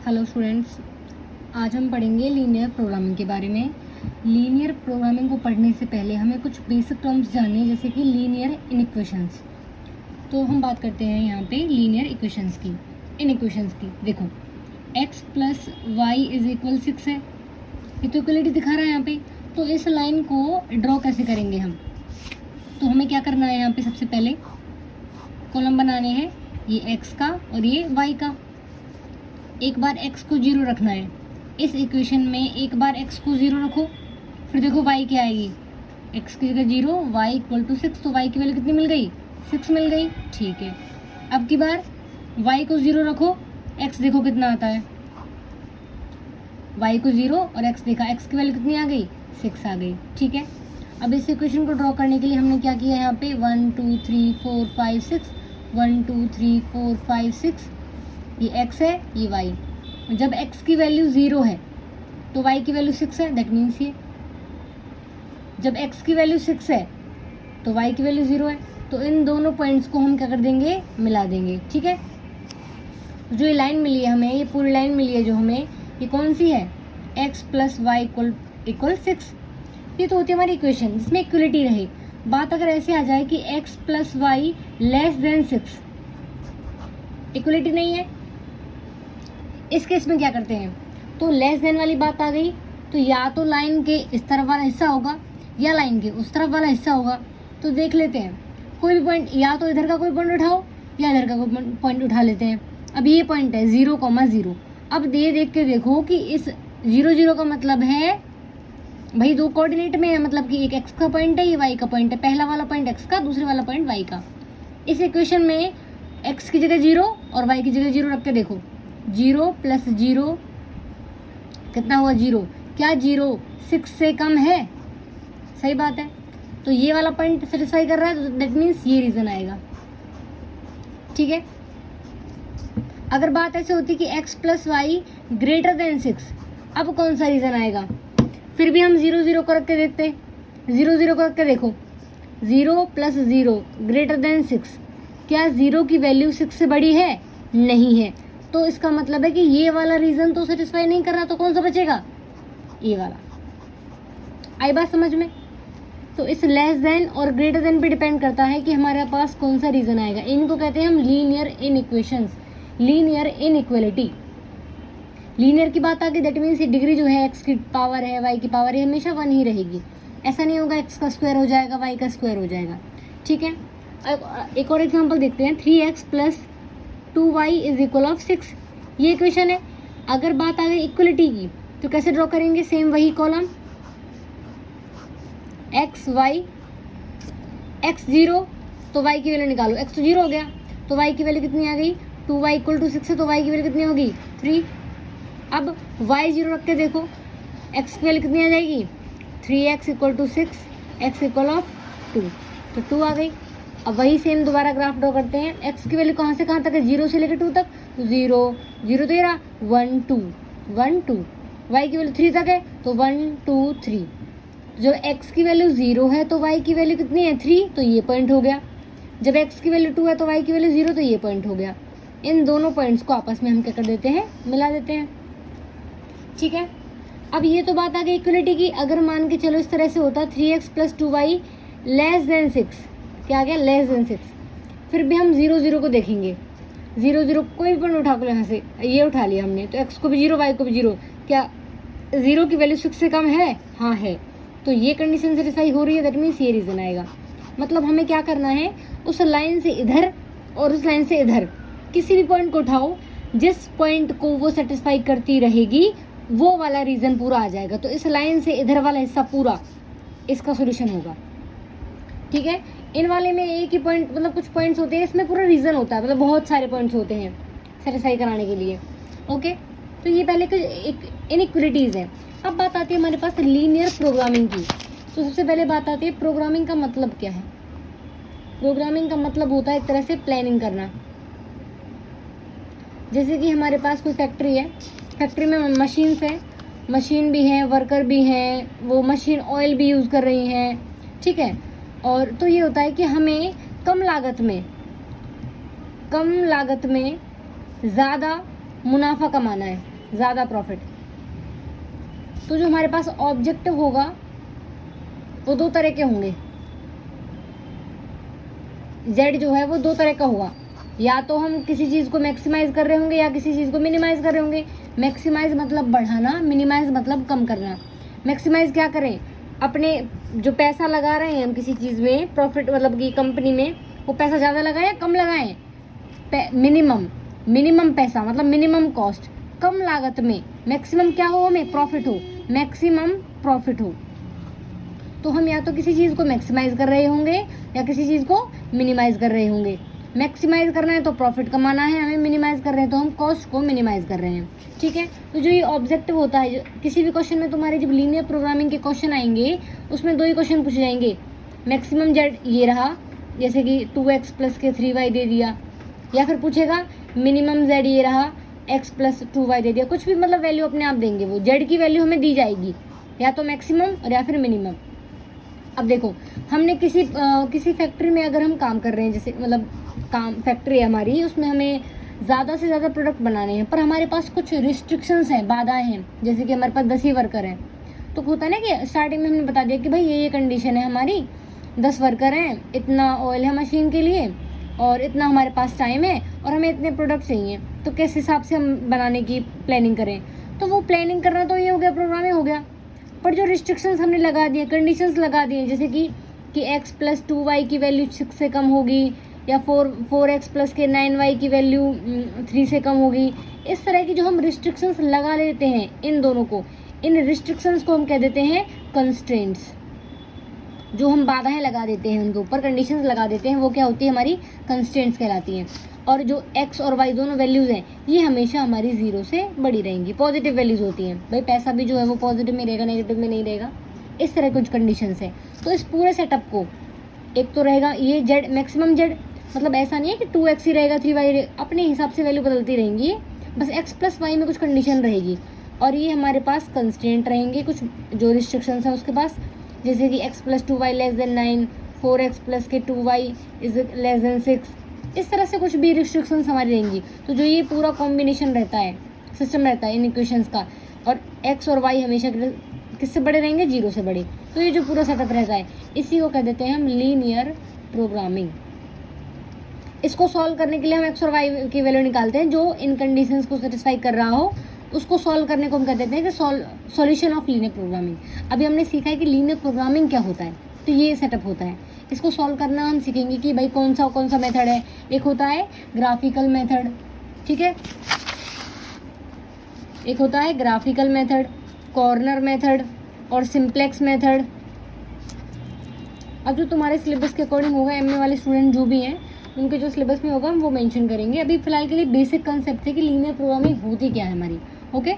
Hello students, आज हम पढ़ेंगे लीनियर प्रोग्रामिंग के बारे में। लीनियर प्रोग्रामिंग को पढ़ने से पहले हमें कुछ बेसिक टर्म्स जानने हैं, जैसे कि लीनियर इनइक्वेशंस। तो हम बात करते हैं यहाँ पे लीनियर इक्वेशंस की, इनइक्वेशंस की। देखो, x plus y is equal 6 है, ये तो इक्वलिटी दिखा रहा है यहाँ पे। तो इस लाइन को ड्रॉ कैसे करेंगे हम? तो हमें क्या करना है, यहाँ पे सबसे पहले कॉलम बनाने हैं, ये x का और ये y का। एक बार x को 0 रखना है इस इक्वेशन में, एक बार x को 0 रखो, फिर देखो y क्या आएगी। x की जगह 0, y इक्वल टू 6, तो y की वैल्यू कितनी मिल गई? 6 मिल गई। ठीक है, अब की बार y को 0 रखो, x देखो कितना आता है। y को 0 और x देखा, x की वैल्यू कितनी आ गई? 6 आ गई। ठीक है, अब इस इक्वेशन को ड्रॉ करने के लिए हमने क्या किया, यहाँ पे 1 2 3 4 5 6, 1 2 3 4 5 6, ये x है, ये y। जब x की वैल्यू 0 है तो y की वैल्यू 6 है, दैट मीन्स ये। जब x की वैल्यू 6 है तो y की वैल्यू 0 है, तो इन दोनों पॉइंट्स को हम क्या कर देंगे, मिला देंगे। ठीक है, जो ये लाइन मिली है हमें, ये पूरी लाइन मिली है जो हमें, ये कौन सी है? x plus y equal 6। ये तो होती है हमारी इक्वेशन जिसमें इक्वलिटी रहे। बात अगर ऐसे आ जाए कि x plus y less than 6, equality नहीं है, इस केस में क्या करते हैं? तो लेस देन वाली बात आ गई, तो या तो लाइन के इस तरफ वाला हिस्सा होगा या लाइन के उस तरफ वाला हिस्सा होगा। तो देख लेते हैं, कोई भी पॉइंट, या तो इधर का कोई पॉइंट उठाओ या इधर का कोई पॉइंट उठा लेते हैं। अब ये पॉइंट है 0,0। अब देख के देखो कि इस 0,0 का मतलब है भाई दो कोऑर्डिनेट में है, मतलब कि एक x का पॉइंट है, ये y का पॉइंट है। पहला वाला पॉइंट x का, दूसरे वाला पॉइंट y का। इस इक्वेशन में x की जगह 0 और y की जगह 0 रख के देखो, 0 प्लस 0 कितना हुआ? 0। क्या 0 6 से कम है? सही बात है, तो ये वाला पॉइंट सेटिस्फाई कर रहा है, तो दैट मीन्स ये रीजन आएगा। ठीक है, अगर बात ऐसे होती कि x plus y greater than 6, अब कौन सा रीजन आएगा? फिर भी हम 0,0 को रख के देखते हैं, 0,0 को रख के देखो, 0 प्लस 0 ग्रेटर देन 6। क्या 0 की वैल्यू 6 से बड़ी है? नहीं है, तो इसका मतलब है कि ये वाला रीजन तो सेटिस्फाई नहीं कर रहा, तो कौन सा बचेगा? ये वाला। आई बात समझ में? तो इस लेस देन और ग्रेटर देन पे डिपेंड करता है कि हमारे पास कौन सा रीजन आएगा। इनको कहते हैं हम लीनियर इनइक्वेशंस, लीनियर इनइक्वलिटी। लीनियर की बात आ गई, दैट मीन्स डिग्री जो है, x की पावर है, y की पावर है, हमेशा 1 ही रहेगी। ऐसा नहीं होगा x का स्क्वायर हो जाएगा, y का स्क्वायर हो जाएगा। ठीक है, एक और एग्जांपल देखते हैं, 3x plus 2y is equal of 6। ये इक्वेशन है। अगर बात आ गई इक्वलिटी की, तो कैसे ड्रॉ करेंगे? सेम वही कॉलम, x y, x 0 तो y की वैल्यू निकालो, x तो 0 हो गया, तो y की वैल्यू कितनी आ गई? 2y इक्वल टू 6 है, तो y की वैल्यू कितनी होगी? 3। अब y 0 रख के देखो, x की वैल्यू कितनी आ जाएगी? 3x equal to 6, x equal of 2, तो 2 आ गई। अब वही सेम दोबारा ग्राफ ड्रॉ करते हैं। x की वैल्यू कहाँ से कहाँ तक है? 0 से लेकर 2 तक, 0 0 तो ये रहा, 1 2 1 2। y की वैल्यू 3 तक है, तो 1 2 3। जब x की वैल्यू 0 है तो y की वैल्यू कितनी है? 3, तो ये पॉइंट हो गया। जब x की वैल्यू 2 है तो y की वैल्यू 0, तो ये पॉइंट हो गया। इन दोनों पॉइंट्स को आपस में हम क्या कर देते हैं? मिला देते हैं। ठीक है, अब ये तो बात आ गई इक्वलिटी की। अगर मान के चलो इस तरह से होता 3x plus 2y less than 6, क्या आ गया? Less than 6। फिर भी हम 0,0 को देखेंगे, 0,0 कोई भी पॉइंट उठा को यहाँ से, ये उठा लिया हमने, तो x को भी 0 y को भी 0। क्या 0 की वैल्यू 6 से कम है? हाँ है, तो ये कंडीशन सेटिस्फाई हो रही है, दैट मीन्स ये रीजन आएगा। मतलब हमें क्या करना है, उस लाइन से इधर और उस लाइन से इधर किसी भी पॉइंट को उठाओ, जिस पॉइंट को वो सेटिस्फाई करती रहेगी वो वाला रीजन पूरा आ जाएगा। तो इस लाइन से इधर वाला हिस्सा पूरा इसका सोल्यूशन होगा। ठीक है, इन वाले में एक ही पॉइंट, मतलब कुछ पॉइंट्स होते हैं, इसमें पूरा रीजन होता है, मतलब बहुत सारे पॉइंट्स होते हैं सेटिस्फाई कराने के लिए। ओके, तो ये पहले कुछ इनइक्वलिटीज़ है। अब बात आती है हमारे पास लीनियर प्रोग्रामिंग की। तो सबसे पहले बात आती है प्रोग्रामिंग का मतलब क्या है। प्रोग्रामिंग का मतलब होता है एक तरह से प्लानिंग करना। जैसे कि हमारे पास कोई फैक्ट्री है, फैक्ट्री में मशीन्स है, मशीन भी हैं, वर्कर भी हैं, वो मशीन ऑयल भी यूज़ कर रही हैं। ठीक है, और तो ये होता है कि हमें कम लागत में ज़्यादा मुनाफा कमाना है। ज़्यादा प्रॉफिट। तो जो हमारे पास ऑब्जेक्टिव होगा वो दो तरह के होंगे, जेड जो है वो दो तरह का होगा, या तो हम किसी चीज़ को मैक्सिमाइज कर रहे होंगे या किसी चीज़ को मिनिमाइज कर रहे होंगे। मैक्सिमाइज मतलब बढ़ाना, मिनिमाइज मतलब कम करना। मैक्सिमाइज क्या करें, अपने जो पैसा लगा रहे हैं हम किसी चीज़ में, प्रॉफिट मतलब कि कंपनी में, वो पैसा ज़्यादा लगाएं या कम लगाएं, मिनिमम पैसा मतलब मिनिमम कॉस्ट, कम लागत में मैक्सिमम क्या हो, हमें प्रॉफिट हो, मैक्सिमम प्रॉफिट हो। तो हम या तो किसी चीज़ को मैक्सिमाइज कर रहे होंगे या किसी चीज़ को मिनिमाइज कर रहे होंगे। मैक्सिमाइज करना है तो प्रॉफिट कमाना है, हमें मिनिमाइज कर रहे हैं तो हम कॉस्ट को मिनिमाइज कर रहे हैं, ठीक है। तो जो ये ऑब्जेक्टिव होता है, किसी भी क्वेश्चन में तुम्हारे जब लीनियर प्रोग्रामिंग के क्वेश्चन आएंगे उसमें दो ही क्वेश्चन पूछे जाएंगे। मैक्सिमम जेड ये रहा, जैसे कि 2x प्लस के 3y दे दिया, या फिर पूछेगा मिनिमम जेड ये रहा, x प्लस 2y दे दिया। कुछ भी मतलब वैल्यू अपने आप देंगे, वो जेड की वैल्यू हमें दी जाएगी, या तो मैक्सिमम और या फिर मिनिमम। अब देखो, हमने किसी फैक्ट्री में अगर हम काम कर रहे हैं, जैसे मतलब काम फैक्ट्री है हमारी, उसमें हमें ज़्यादा से ज़्यादा प्रोडक्ट बनाने हैं, पर हमारे पास कुछ रिस्ट्रिक्शंस हैं, बाधाएं हैं, जैसे कि हमारे पास 10 ही वर्कर हैं। तो होता है ना कि स्टार्टिंग में हमने बता दिया कि भाई ये कंडीशन है हमारी, 10 वर्कर हैं, इतना ऑयल है मशीन के लिए और इतना हमारे पास टाइम है और हमें इतने प्रोडक्ट चाहिए, तो किस हिसाब से हम बनाने की प्लानिंग करें। तो वो प्लानिंग करना तो ये हो गया, प्रोग्रामिंग हो गया। पर जो रिस्ट्रिक्शंस हमने लगा दिए, कंडीशंस लगा दिए, जैसे कि x प्लस 2y की वैल्यू 6 से कम होगी, या 4x प्लस के 9y की वैल्यू 3 से कम होगी, इस तरह की जो हम रिस्ट्रिक्शंस लगा लेते हैं इन दोनों को, इन रिस्ट्रिक्शंस को हम कह देते हैं कंस्ट्रेंट्स। जो हम बाधाएं लगा देते हैं उनके ऊपर, कंडीशंस लगा देते हैं, वो क्या होती है, हमारी कंस्ट्रेंट्स कहलाती हैं। और जो x और y दोनों वैल्यूज़ हैं ये हमेशा हमारी 0 से बड़ी रहेंगी, पॉजिटिव वैल्यूज़ होती हैं। भाई पैसा भी जो है वो पॉजिटिव में रहेगा, नेगेटिव में नहीं रहेगा, इस तरह कुछ कंडीशंस है। तो इस पूरे सेटअप को, एक तो रहेगा ये जेड, मैक्सिमम जेड, मतलब ऐसा नहीं है कि 2x ही रहेगा 3y, अपने हिसाब से वैल्यू बदलती रहेंगी, बस x प्लस वाई में कुछ कंडीशन रहेगी। और ये हमारे पास कंस्ट्रेंट रहेंगे, कुछ जो रिस्ट्रिक्शंस हैं उसके पास, जैसे कि x plus 2y less than 9, 4x plus के 2y इज लेस देन 6, इस तरह से कुछ भी रिस्ट्रिक्शंस हमारी रहेंगी। तो जो ये पूरा कॉम्बिनेशन रहता है, सिस्टम रहता है इन इक्वेशंस का, और x और y हमेशा किससे बड़े रहेंगे, 0 से बड़े। तो ये जो पूरा सेटअप रहता है, इसी को कह देते हैं हम लीनियर प्रोग्रामिंग। इसको सॉल्व करने के लिए हम x और y की वैल्यू निकालते हैं, जो इन कंडीशंस को सेटिस्फाई कर रहा हो, उसको सॉल्व करने को हम कह देते हैं कि सॉल्यूशन ऑफ लीनियर प्रोग्रामिंग। अभी हमने सीखा है कि लीनियर प्रोग्रामिंग क्या होता है, तो ये सेटअप होता है। इसको सॉल्व करना हम सीखेंगे कि भाई कौन सा मेथड है। एक होता है ग्राफिकल मेथड, ठीक है, एक होता है ग्राफिकल मेथड, कॉर्नर मेथड और सिंप्लेक्स मेथड। अब जो तुम्हारे सिलेबस के अकॉर्डिंग होगा, एमए वाले स्टूडेंट जो भी हैं उनके जो सिलेबस में होगा हम वो मेंशन करेंगे। अभी फिलहाल के लिए बेसिक कंसेप्ट है कि लीनियर प्रोग्रामिंग होती क्या है हमारी, ओके।